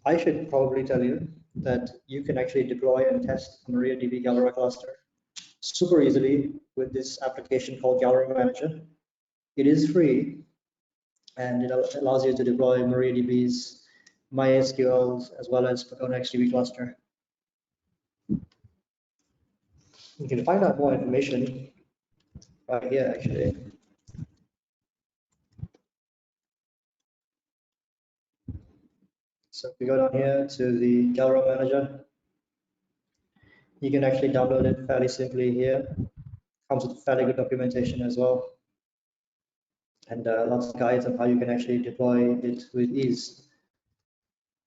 I should probably tell you that you can actually deploy and test a MariaDB Galera cluster super easily with this application called Galera Manager. It is free, and it allows you to deploy MariaDB's MySQLs as well as XDB cluster. You can find out more information right here, actually. So if we go down here to the Galera Manager, you can actually download it fairly simply here. Comes with fairly good documentation as well, and lots of guides on how you can actually deploy it with ease.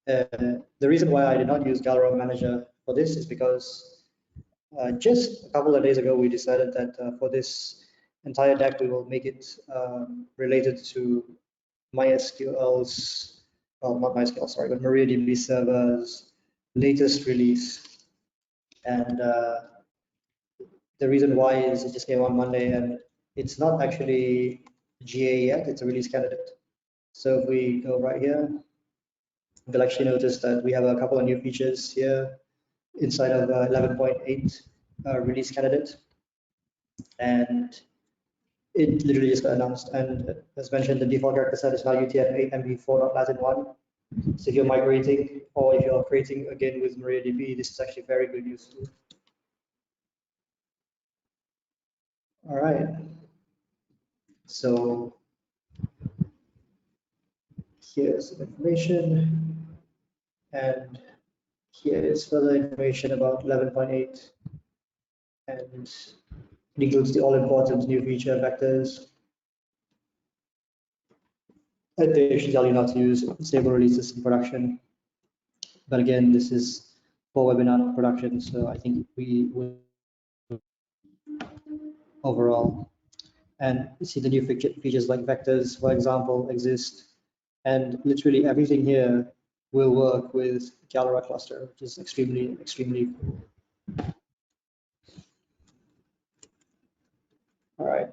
The reason why I did not use Galera Manager for this is because just a couple of days ago we decided that for this entire deck we will make it related to MySQL's, well, not MySQL, sorry, but MariaDB server's latest release. And the reason why is it just came on Monday and it's not actually GA yet, it's a release candidate. So if we go right here, you'll actually notice that we have a couple of new features here inside of 11.8 release candidate. And it literally just got announced. And as mentioned, the default character set is now UTF-8 MB4.Latin1. So if you're migrating or if you're creating again with MariaDB, this is actually very good news too. All right. So here's some information, and here is further information about 11.8, and it includes the all-important new feature vectors. And they should tell you how to use stable releases in production. But again, this is for webinar production, so I think we will overall. And see the new features like vectors, for example, exist. And literally everything here will work with Galera Cluster, which is extremely, extremely cool. All right.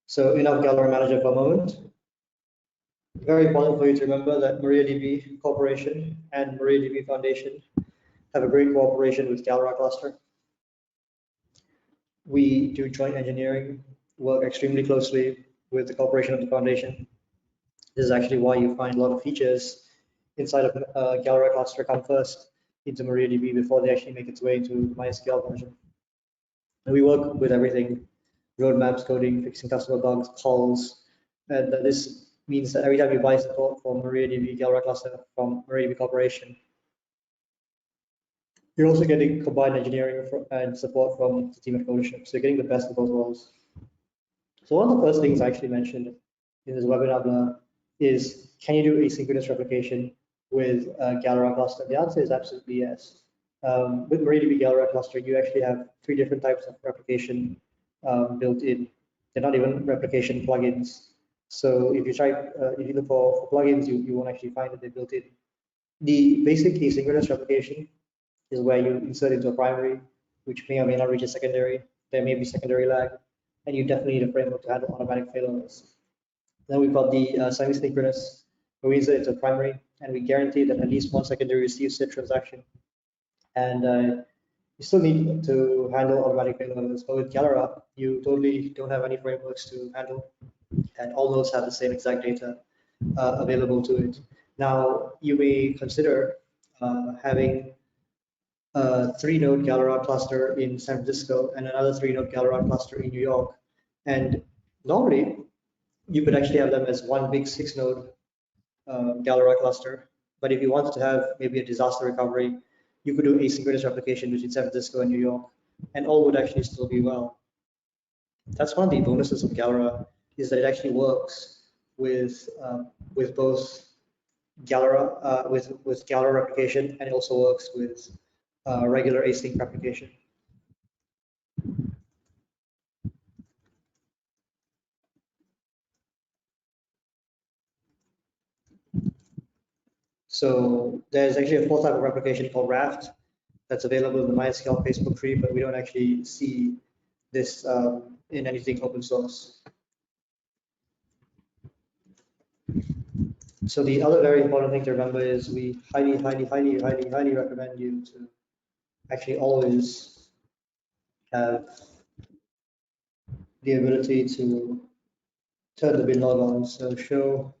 So enough Galera Manager for a moment. Very important for you to remember that MariaDB Corporation and MariaDB Foundation have a great cooperation with Galera Cluster. We do joint engineering, work extremely closely with the corporation of the foundation. This is actually why you find a lot of features inside of Galera Cluster come first into MariaDB before they actually make its way into MySQL version. And we work with everything: roadmaps, coding, fixing customer bugs, calls, and this means that every time you buy support for MariaDB Galera Cluster from MariaDB Corporation, you're also getting combined engineering and support from the team at Codership. So you're getting the best of both worlds. So one of the first things I actually mentioned in this webinar is, can you do asynchronous replication with Galera Cluster? The answer is absolutely yes. With MariaDB Galera Cluster, you actually have 3 different types of replication built in. They're not even replication plugins. So if you try, if you look for plugins, you won't actually find that they're built in. The basic asynchronous replication is where you insert into a primary, which may or may not reach a secondary. There may be secondary lag, and you definitely need a framework to handle automatic failovers. Then we've got the semi-synchronous, where we insert into a primary, and we guarantee that at least one secondary receives said transaction. And you still need to handle automatic failovers. But with Galera, you totally don't have any frameworks to handle, and all nodes have the same exact data available to it. Now, you may consider having a 3-node Galera cluster in San Francisco and another 3-node Galera cluster in New York. And normally, you could actually have them as one big 6-node Galera cluster. But if you wanted to have maybe a disaster recovery, you could do asynchronous replication between San Francisco and New York, and all would actually still be well. That's one of the bonuses of Galera, is that it actually works with both Galera with Galera replication, and it also works with regular async replication. So there's actually a 4th type of replication called Raft that's available in the MySQL Facebook tree, but we don't actually see this in anything open source. So the other very important thing to remember is we highly recommend you to actually always have the ability to turn the bin log on. So show.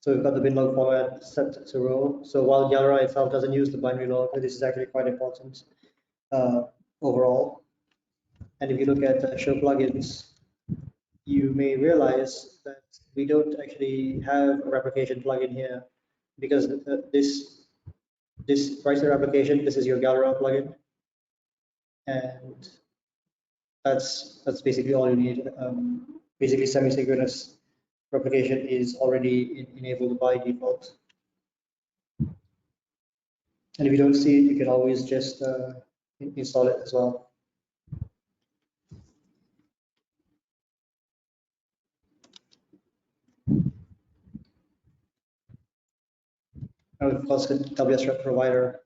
So we've got the bin log format set to row. So while Galera itself doesn't use the binary log, this is actually quite important overall. And if you look at show plugins, you may realize that we don't actually have a replication plugin here because this writer application, this is your Galera plugin, and that's basically all you need. Basically, semi-synchronous replication is already enabled by default. And if you don't see it, you can always just install it as well. And of course, the wsrep provider.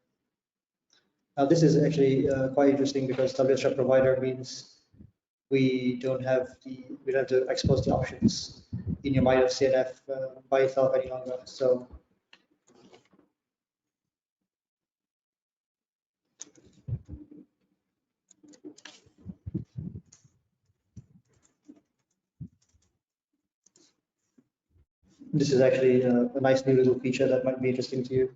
Now, this is actually quite interesting because wsrep provider means we don't have to expose the options in your MariaDB by itself any longer. So this is actually a nice new little feature that might be interesting to you.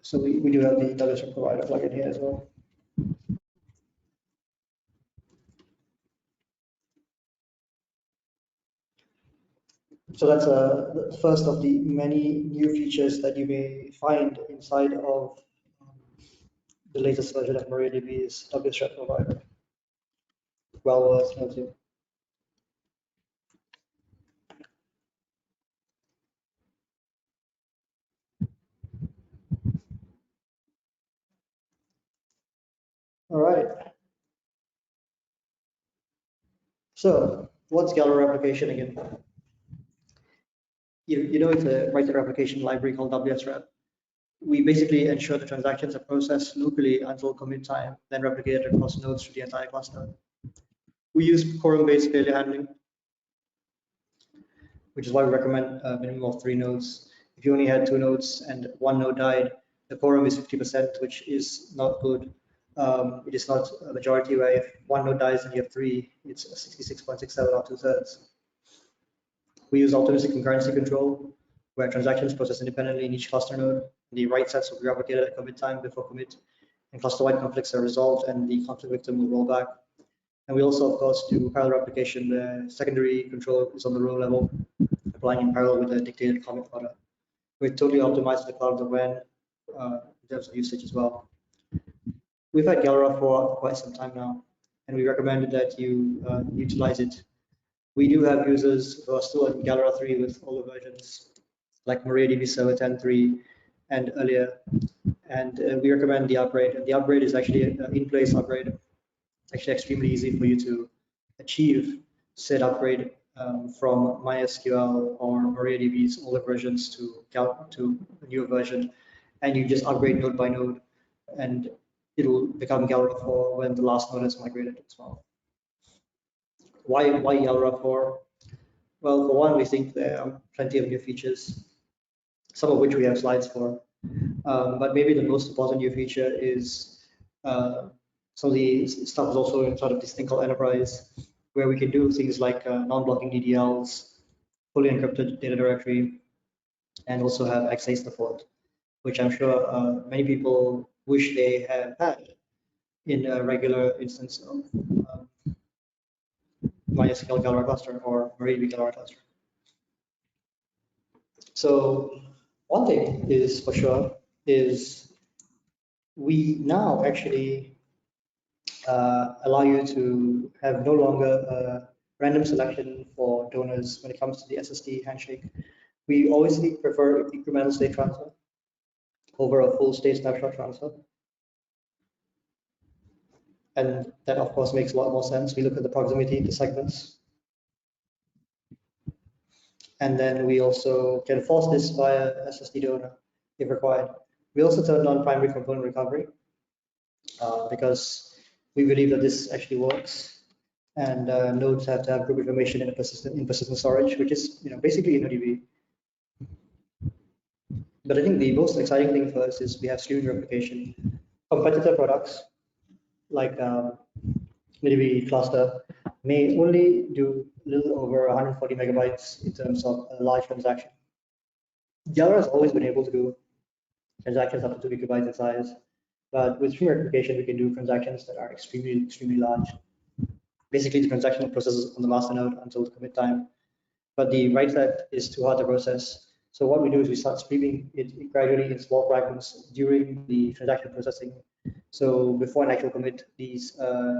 So we do have the wsrep provider plugin here as well. So that's the first of the many new features that you may find inside of the latest version of MariaDB's wsrep provider. Well worth noting. All right. So what's Galera replication again? You know it's a writer replication library called wsrep. We basically ensure the transactions are processed locally until commit time, then replicated across nodes to the entire cluster. We use quorum-based failure handling, which is why we recommend a minimum of 3 nodes. If you only had 2 nodes and 1 node died, the quorum is 50%, which is not good. It is not a majority where if 1 node dies and you have 3, it's 66.67 or 2/3. We use optimistic concurrency control, where transactions process independently in each cluster node. The write sets will be replicated at commit time before commit, and cluster-wide conflicts are resolved, and the conflict victim will roll back. And we also, of course, do parallel replication, where secondary control is on the row level, applying in parallel with a dictated commit order. We're totally optimized for the cloud domain in terms of usage as well. We've had Galera for quite some time now, and we recommend that you utilize it. We do have users who are still in Galera 3 with older versions, like MariaDB Server 10.3 and earlier, and we recommend the upgrade. And the upgrade is actually an in-place upgrade. Actually extremely easy for you to achieve said upgrade from MySQL or MariaDB's older versions to a newer version, and you just upgrade node by node, and it'll become Galera 4 when the last node is migrated as well. Why Galera 4? Well, for one, we think there are plenty of new features, some of which we have slides for. But maybe the most important new feature is some of the stuff is also inside of this thing called Enterprise, where we can do things like non-blocking DDLs, fully encrypted data directory, and also have XA support, which I'm sure many people wish they have had in a regular instance of MySQL Galera Cluster or MariaDB Galera Cluster. So one thing is for sure is we now actually allow you to have no longer random selection for donors when it comes to the SSD handshake. We always prefer incremental state transfer over a full state snapshot transfer. And that, of course, makes a lot more sense. We look at the proximity to segments. And then we also can force this via SSD donor if required. We also turn on primary component recovery because we believe that this actually works. And nodes have to have group information in persistent storage, which is basically MariaDB. But I think the most exciting thing for us is we have streaming replication. Competitor products like MariaDB Cluster may only do a little over 140 megabytes in terms of a large transaction. Galera has always been able to do transactions up to 2 gigabytes in size, but with stream replication, we can do transactions that are extremely large. Basically, the transaction processes on the master node until the commit time, but the write set is too hard to process. So what we do is we start streaming it gradually in small fragments during the transaction processing. So before an actual commit, these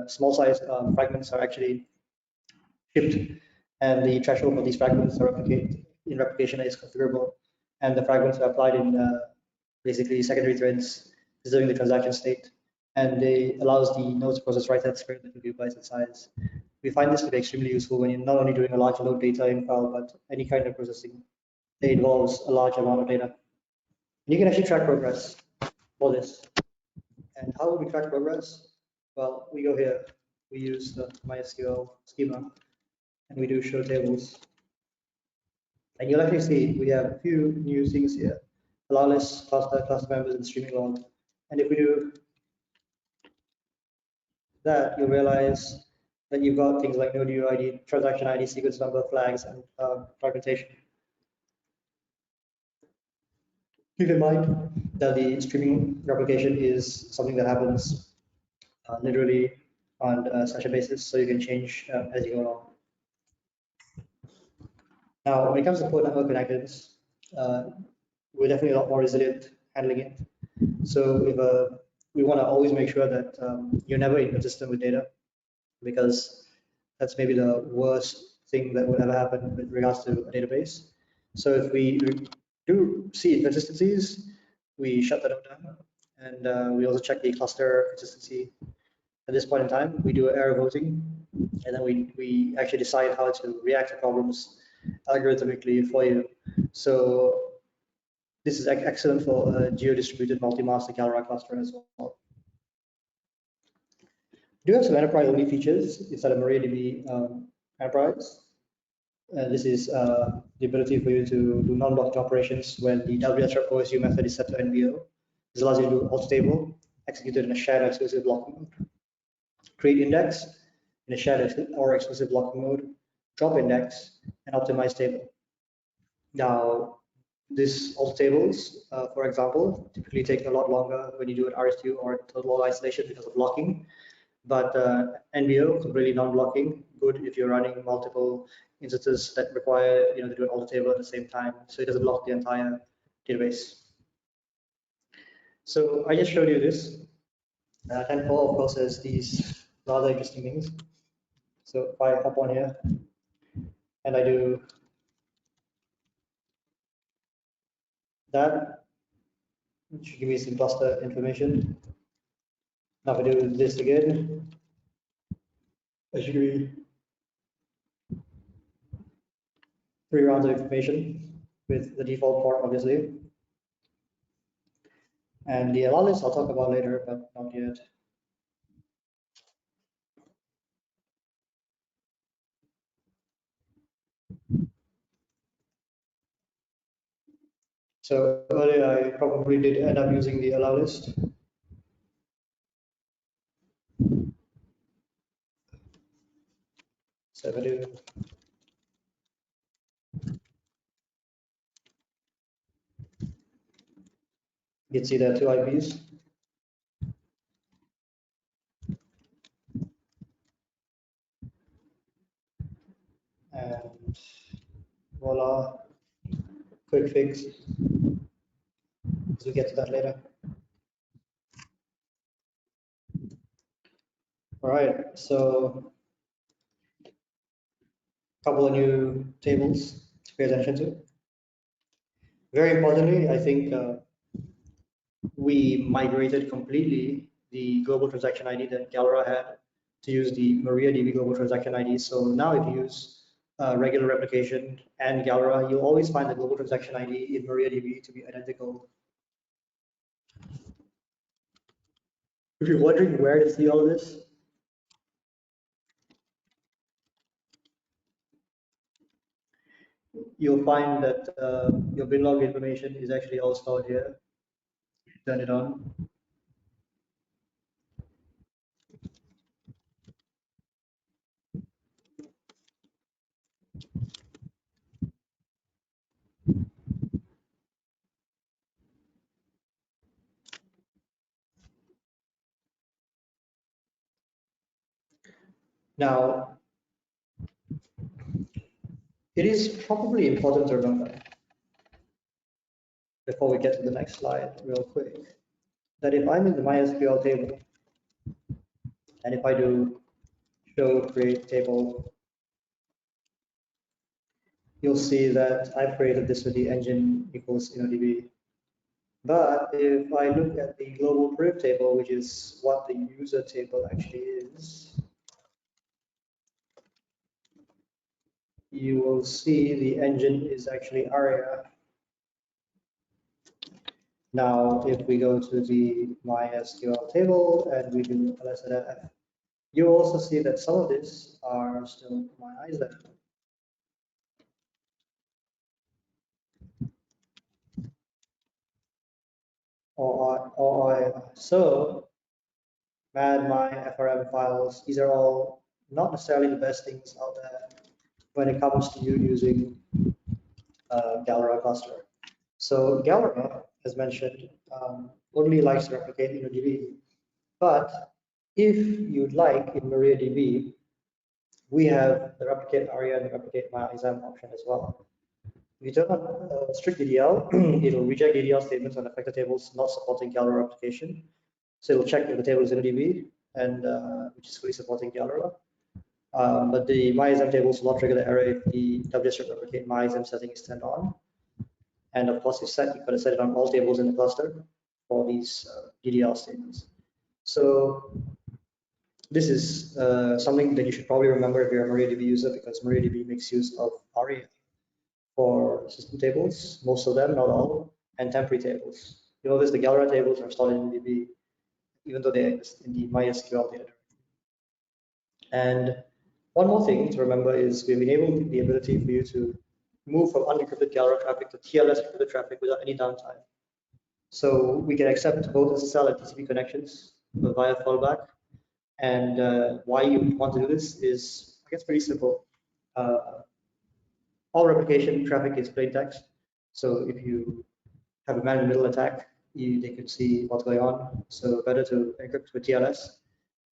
small size fragments are actually shipped, and the threshold for these fragments are in replication is configurable, and the fragments are applied in basically secondary threads preserving the transaction state, and it allows the nodes to process write sets greater than 2 gigabytes in size. We find this to be extremely useful when you're not only doing a large load data in file, but any kind of processing that involves a large amount of data. And you can actually track progress for this. And how would we track progress? Well, we go here, we use the MySQL schema, and we do show tables. And you'll actually see we have a few new things here: Allowlist, cluster members, and streaming log. And if we do that, you'll realize that you've got things like node UID, transaction ID, sequence number, flags, and fragmentation. Keep in mind that the streaming replication is something that happens literally on a session basis, so you can change as you go along. Now, when it comes to port network connections, we're definitely a lot more resilient handling it. So if we want to always make sure that you're never inconsistent with data, because that's maybe the worst thing that would ever happen with regards to a database. So if we do see inconsistencies, we shut that down, and we also check the cluster consistency. At this point in time, we do error voting, and then we actually decide how to react to problems algorithmically for you. So this is excellent for a geo-distributed multi-master Galera cluster as well. We do have some enterprise-only features inside of MariaDB Enterprise. This is the ability for you to do non-blocking operations when the wsrep OSU method is set to NBO. This allows you to do alt table executed in a shared exclusive blocking mode, create index in a shared or exclusive blocking mode, drop index, and optimize table. Now, these alt tables, for example, typically take a lot longer when you do an RSU or total log isolation because of locking. But NBO, completely non-blocking, good if you're running multiple instances that require to do an alt table at the same time, so it doesn't block the entire database. So I just showed you this. 10.4, of course, has these rather interesting things. So if I hop on here and I do that, it should give me some cluster information. Now if I do this again, it should give me 3 rounds of information with the default port, obviously. And the Allowlist I'll talk about later, but not yet. So earlier I probably did end up using the Allowlist. So if I do you can see there are 2 IPs. And voila, quick fix. We'll get to that later. All right, so couple of new tables to pay attention to. Very importantly, I think we migrated completely the global transaction ID that Galera had to use the MariaDB global transaction ID. So now if you use regular replication and Galera, you'll always find the global transaction ID in MariaDB to be identical. If you're wondering where to see all of this, you'll find that your bin log information is actually all stored here. Turn it on. Now, it is probably important to remember, before we get to the next slide real quick, that if I'm in the MySQL table, and if I do show create table, you'll see that I've created this with the engine equals InnoDB. But if I look at the global priv table, which is what the user table actually is, you will see the engine is actually ARIA. Now, if we go to the MySQL table and we do lsnf, you also see that some of these are still MyISAM. So my FRM files, these are all not necessarily the best things out there when it comes to you using Galera Cluster. So Galera, as mentioned, only likes to replicate InnoDB. But if you'd like, in MariaDB, we have the replicate ARIA and the replicate MyISAM option as well. If you turn on strict DDL, it'll reject DDL statements on affected tables not supporting Galera replication. So it'll check if the table is InnoDB, and which is fully supporting Galera. But the MyISAM tables will not trigger the error if the wsrep replicate MyISAM setting is turned on. And of course, you've got to set it on all tables in the cluster for these DDL statements. So this is something that you should probably remember if you're a MariaDB user, because MariaDB makes use of ARIA for system tables, most of them, not all, and temporary tables. You notice the Galera tables are stored in DB, even though they exist in the MySQL data. And one more thing to remember is we've enabled the ability for you to move from unencrypted Galera traffic to TLS encrypted traffic without any downtime. So we can accept both SSL and TCP connections via fallback. And why you want to do this is, I guess, pretty simple. All replication traffic is plain text. So if you have a man-in-the-middle attack, they could see what's going on. So better to encrypt with TLS,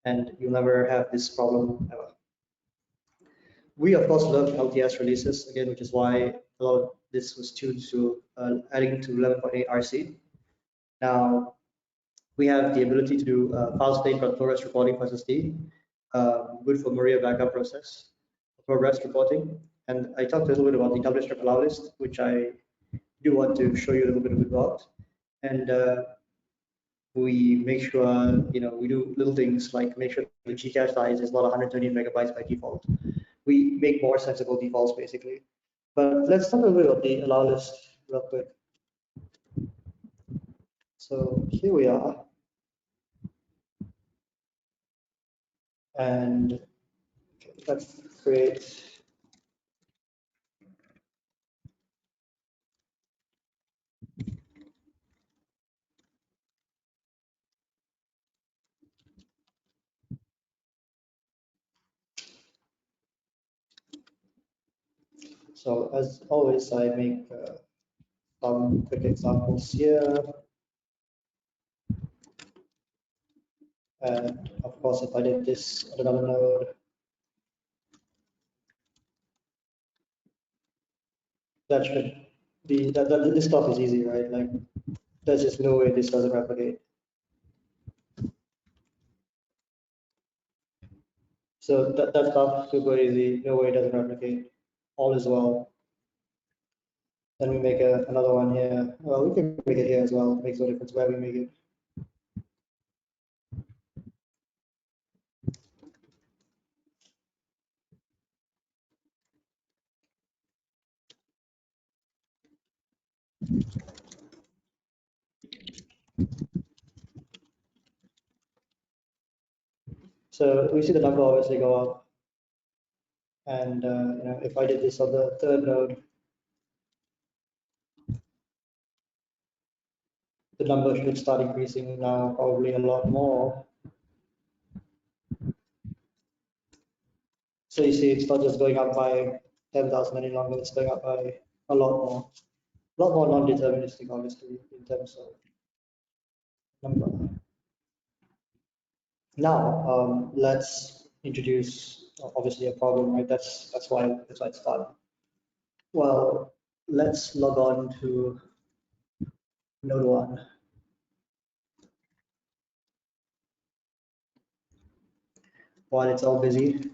and you'll never have this problem ever. We, of course, love LTS releases, again, which is why a lot of this was tuned to adding to 11.8 RC. Now, we have the ability to do file state progress reporting for SSD, good for Maria backup process, progress reporting. And I talked a little bit about the wsrep Allowlist, which I do want to show you a little bit about. And we make sure, we do little things like make sure the Gcache size is not 120 megabytes by default. We make more sensible defaults, basically. But let's talk a little bit about the Allowlist real quick. So here we are. And let's create so as always, I make some quick examples here. And of course, if I did this at another node, that should be, this stuff is easy, right? Like, there's just no way this doesn't replicate. So that stuff super easy, no way it doesn't replicate. all is well. Then we make another one here. Well, we can make it here as well. It makes no difference where we make it. So we see the number obviously go up. And if I did this on the third node, the number should start increasing now, probably a lot more. So you see, it's not just going up by 10,000 any longer, it's going up by a lot more non-deterministic, obviously, in terms of number. Now, let's introduce obviously a problem, right? That's why it's fun. Well, let's log on to node 1. While it's all busy,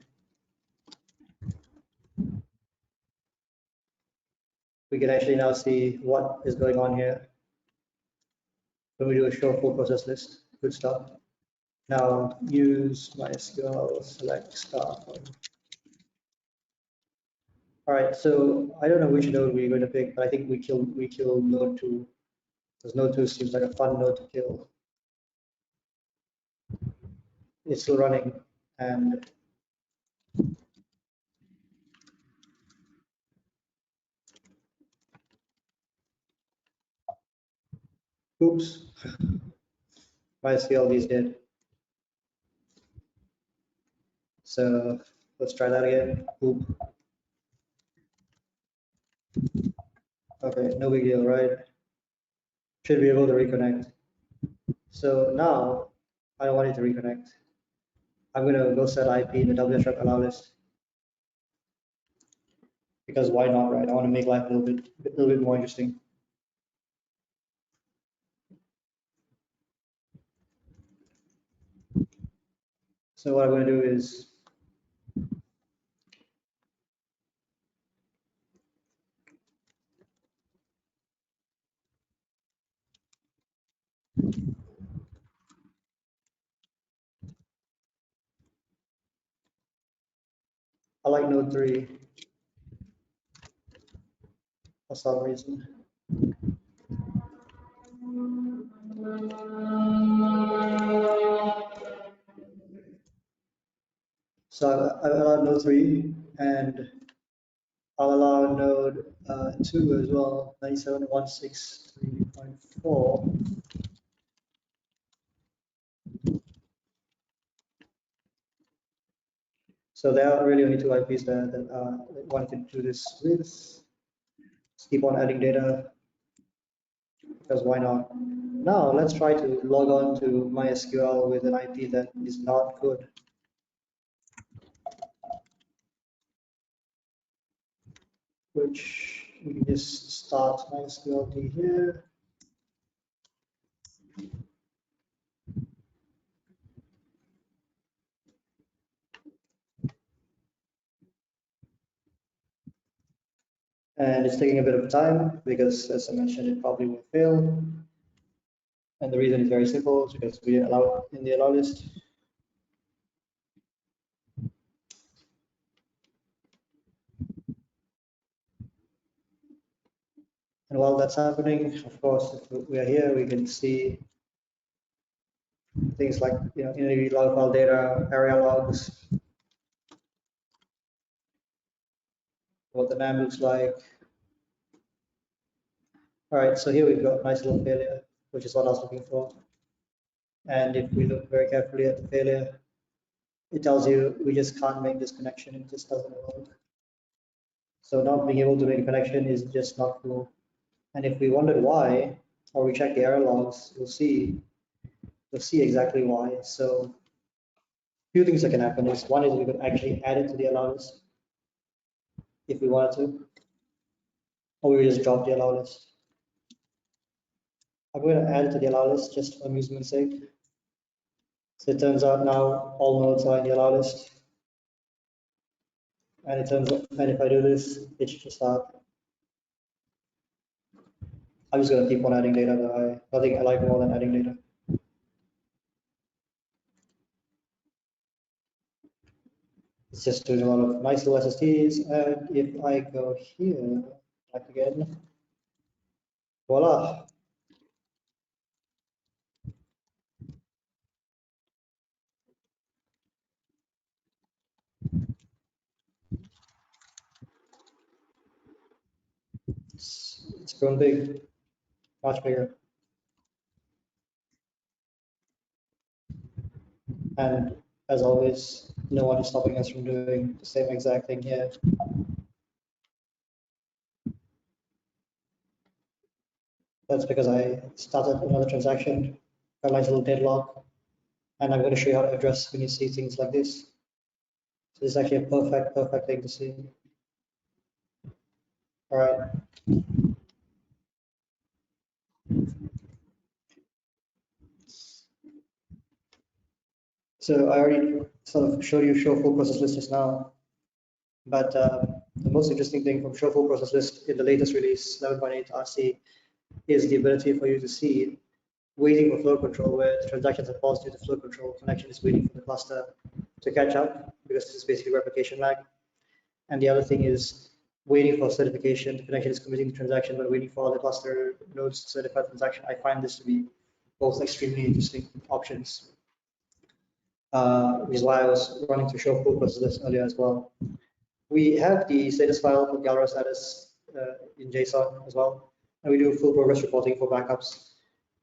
we can actually now see what is going on here. When we do a show full process list, good stuff. Now use MySQL select star. All right, so I don't know which node we're going to pick, but I think we kill node 2, because node 2 seems like a fun node to kill. It's still running, and oops, MySQL is dead. So let's try that again. Oop. Okay, no big deal, right? Should be able to reconnect. So now I don't want it to reconnect. I'm going to go set IP in the wsrep Allowlist, because why not, right? I want to make life a little bit more interesting. So what I'm going to do is I like node 3 for some reason. So I allowed node 3, and I'll allow node 2 as well, 97.163.4. So there are really only 2 IPs there that one can do this with. Just keep on adding data, because why not? Now let's try to log on to MySQL with an IP that is not good. Which we can just start MySQL here. And it's taking a bit of time because, as I mentioned, it probably will fail. And the reason is very simple, it's because we allow in the Allowlist. And while that's happening, of course, if we are here, we can see things like entity log file data, area logs, what the NAM looks like. All right, so here we've got a nice little failure, which is what I was looking for. And if we look very carefully at the failure, it tells you we just can't make this connection, it just doesn't work. So not being able to make a connection is just not cool. And if we wondered why, or we check the error logs, you'll see exactly why. So a few things that can happen is, one is we could actually add it to the Allowlist if we wanted to, or we just drop the Allowlist. I'm going to add it to the Allowlist just for amusement's sake. So it turns out now all nodes are in the Allowlist. And it turns out, and if I do this, it should start. I'm just going to keep on adding data, but nothing I like more than adding data. It's just doing a lot of nice little SSTs. And if I go here, back again, voila. It's grown big, much bigger. And as always, no one is stopping us from doing the same exact thing here. That's because I started another transaction, got a nice little deadlock, and I'm going to show you how to address when you see things like this. So this is actually a perfect thing to see. All right. So I already sort of showed you show full process list just now, but the most interesting thing from show full process list in the latest release 11.8 RC is the ability for you to see waiting for flow control, where the transactions are paused due to flow control. Connection is waiting for the cluster to catch up, because this is basically replication lag. And the other thing is waiting for certification. The connection is committing the transaction, but waiting for the cluster nodes to certify the transaction. I find this to be both extremely interesting options, which is why I was running to show full process list earlier as well. We have the status file for Galera status in JSON as well, and we do full progress reporting for backups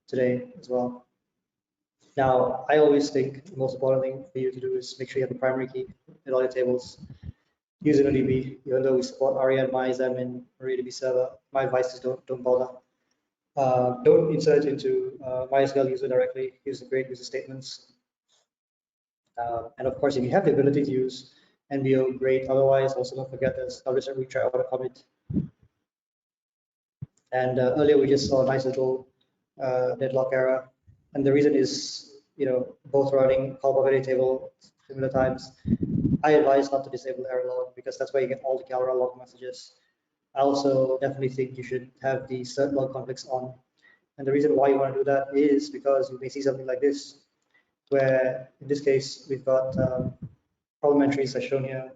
today as well. Now, I always think the most important thing for you to do is make sure you have the primary key in all your tables. Use MariaDB, even though we support ARIA and MyXam in MariaDB server. My advice is don't bother. Don't insert into MySQL user directly. Use the great user statements. And of course, if you have the ability to use NBO, great. Otherwise, also don't forget there's wsrep retry auto commit. And earlier we just saw a nice little deadlock error, and the reason is, both running call property table similar times. I advise not to disable error log, because that's where you get all the Galera log messages. I also definitely think you should have the cert log conflicts on, and the reason why you want to do that is because you may see something like this, where in this case we've got problem entries as shown here,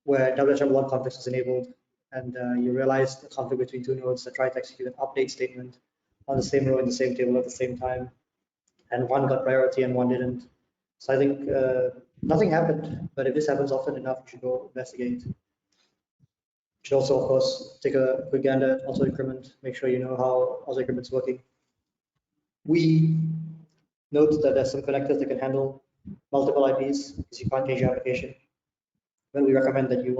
where wsrep log conflicts is enabled, and you realize the conflict between two nodes that try to execute an update statement on the same row in the same table at the same time, and one got priority and one didn't. So I think nothing happened, but if this happens often enough, you should go investigate. You should also, of course, take a quick gander at auto increment, make sure you know how auto increment is working. We note that there's some connectors that can handle multiple IPs, because you can't change your application. But we recommend that you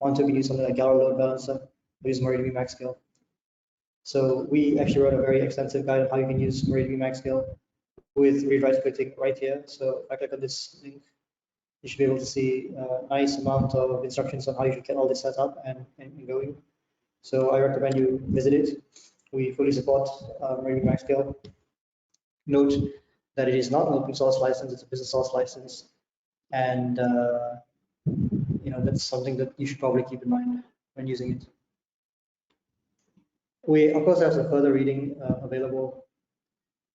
want to use something like Galera load balancer, or use MariaDB MaxScale. So we actually wrote a very extensive guide on how you can use MariaDB MaxScale with read-write splitting right here. So if I click on this link, you should be able to see a nice amount of instructions on how you should get all this set up and going. So I recommend you visit it. We fully support MariaDB MaxScale. Note that it is not an open source license, it's a business source license. And that's something that you should probably keep in mind when using it. We, of course, have some further reading available,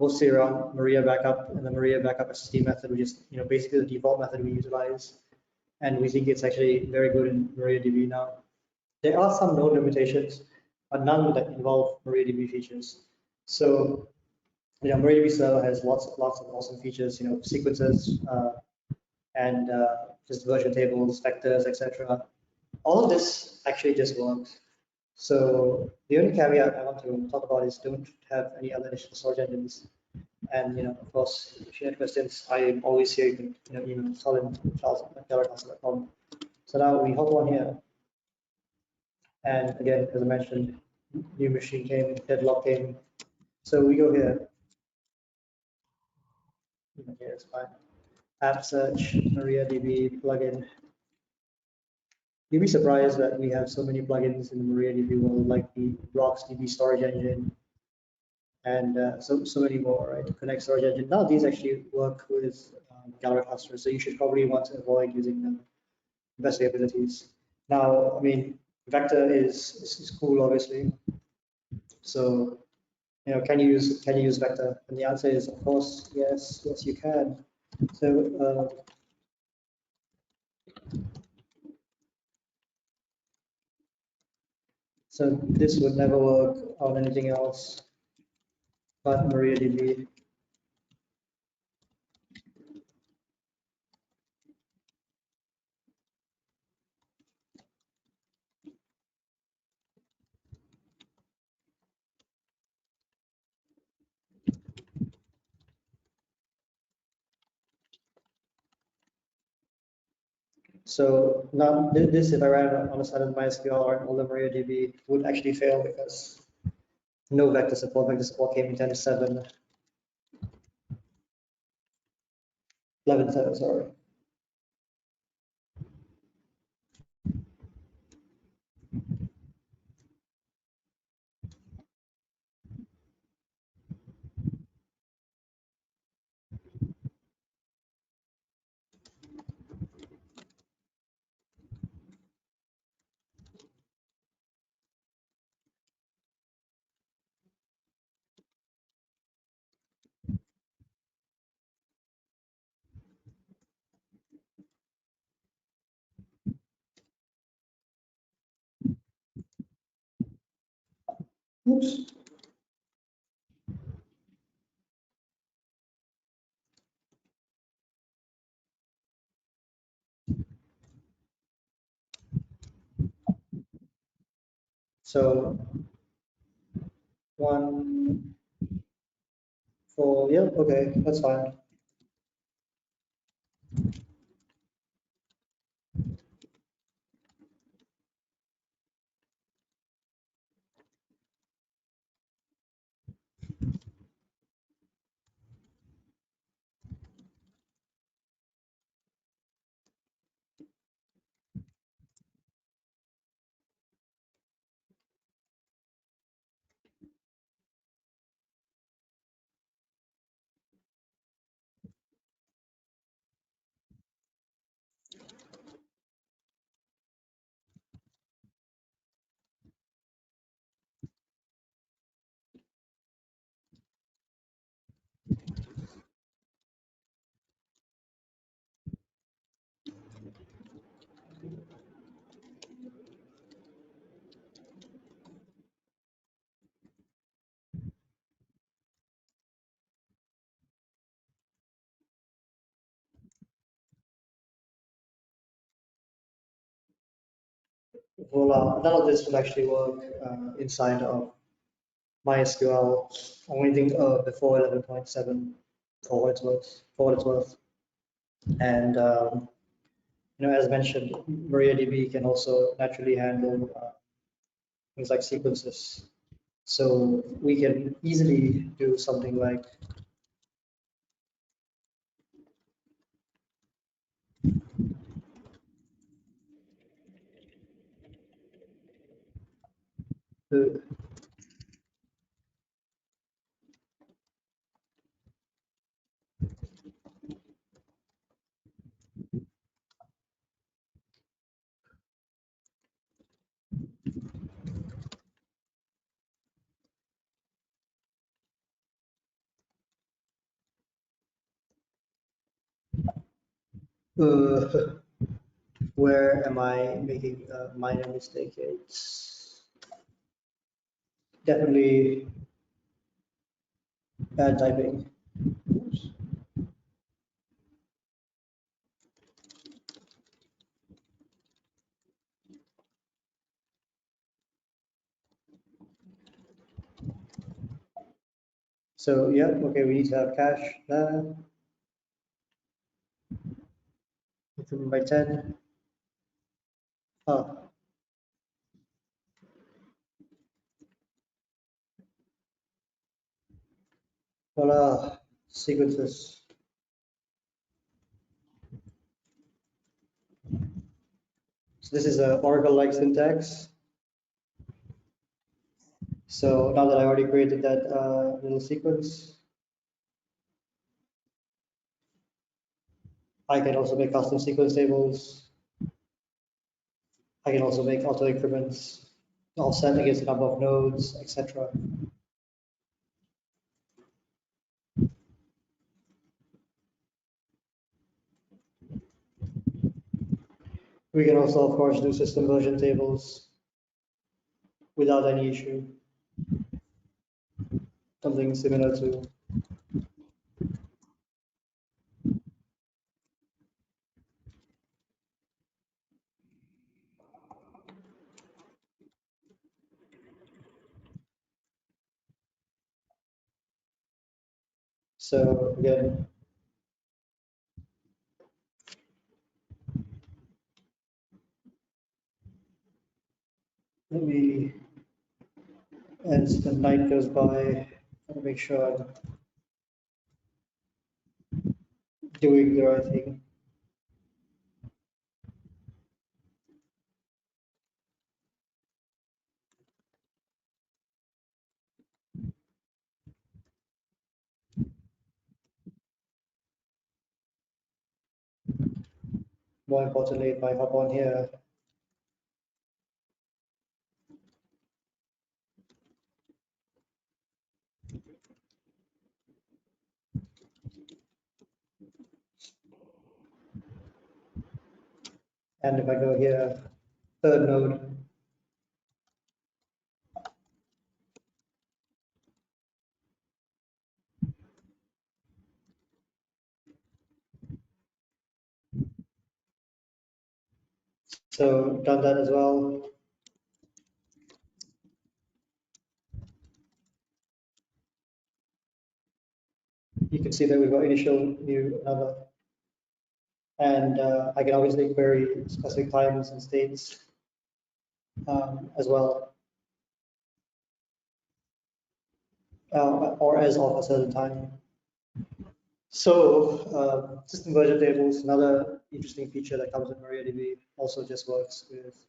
mostly around Maria backup and the Maria backup SSD method, which is basically the default method we utilize, and we think it's actually very good in MariaDB now. There are some known limitations, but none that involve MariaDB features. So, MariaDB server has lots of awesome features, sequences and just version tables, vectors, etc. All of this actually just works. So the only caveat I want to talk about is don't have any other additional storage engines. And of course, if you have questions, I'm always here. You can email Charles@galera.com. So now we hop on here, and again, as I mentioned, new machine came, deadlock came. So we go here. Here it's fine. App search, MariaDB plugin. You'd be surprised that we have so many plugins in the MariaDB world, like the RocksDB storage engine, and so many more, right? Connect storage engine. Now these actually work with Galera Cluster, so you should probably want to avoid using them. best abilities. Now, I mean, vector is cool, obviously. So, can you use vector? And the answer is, of course, yes, you can. So this would never work on anything else but MariaDB. So now this, if I ran on a sudden MySQL or an older MariaDB, would actually fail because no vector support. Vector support came in 10.7, 11.7, sorry. Oops. So 1, 4, yeah, okay, that's fine. Voila, none of this will actually work inside of MySQL. Only thing before 11.7 for what it's worth. And as mentioned, MariaDB can also naturally handle things like sequences. So we can easily do something like the where am I making a minor mistake? It's definitely bad typing. So yeah, okay, we need to have cache there. Increment by 10. Ah, voila, sequences. So this is a Oracle-like syntax. So now that I already created that little sequence, I can also make custom sequence tables. I can also make auto increments, offset against the number of nodes, etc. We can also, of course, do system version tables without any issue. Something similar to so again, maybe as the night goes by, I'll make sure I'm doing the right thing. More importantly, if I hop on here, and if I go here, third node, so done that as well. You can see that we've got initial, new, another, and I can obviously query specific times and states as well, or as of a certain time. So system version tables, another interesting feature that comes with MariaDB, also just works with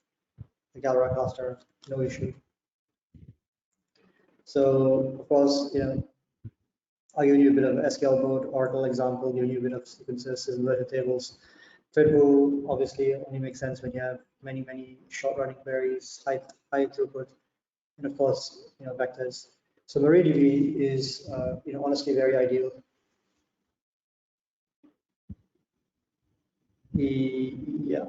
the Galera cluster, no issue. So of course, I'll give you a bit of SQL mode, Oracle example, give you a bit of sequences, system version tables. Thread will obviously only make sense when you have many short running queries, high throughput, and of course, vectors. So MariaDB is, honestly very ideal. Yeah.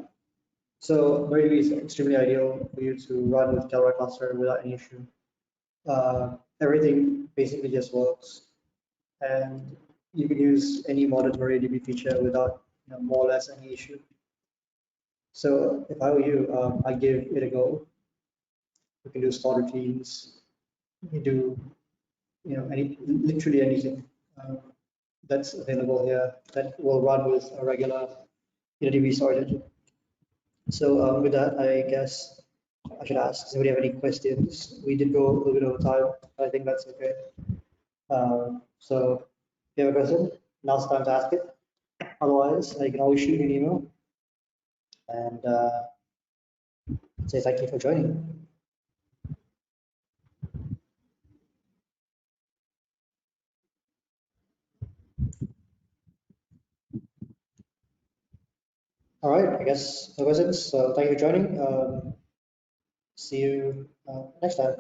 So MariaDB is extremely ideal for you to run with Galera cluster without any issue. Everything basically just works, and you can use any modern MariaDB feature without more or less any issue. So if I were you, I give it a go. You can do slot routines. You can do literally anything that's available here that will run with a regular DB storage engine. So with that, I guess I should ask, does anybody have any questions? We did go a little bit over time, but I think that's okay. So if you have a question, now's the time to ask it. Otherwise, you can always shoot me an email and say thank you for joining. All right, I guess no questions. So thank you for joining. See you next time.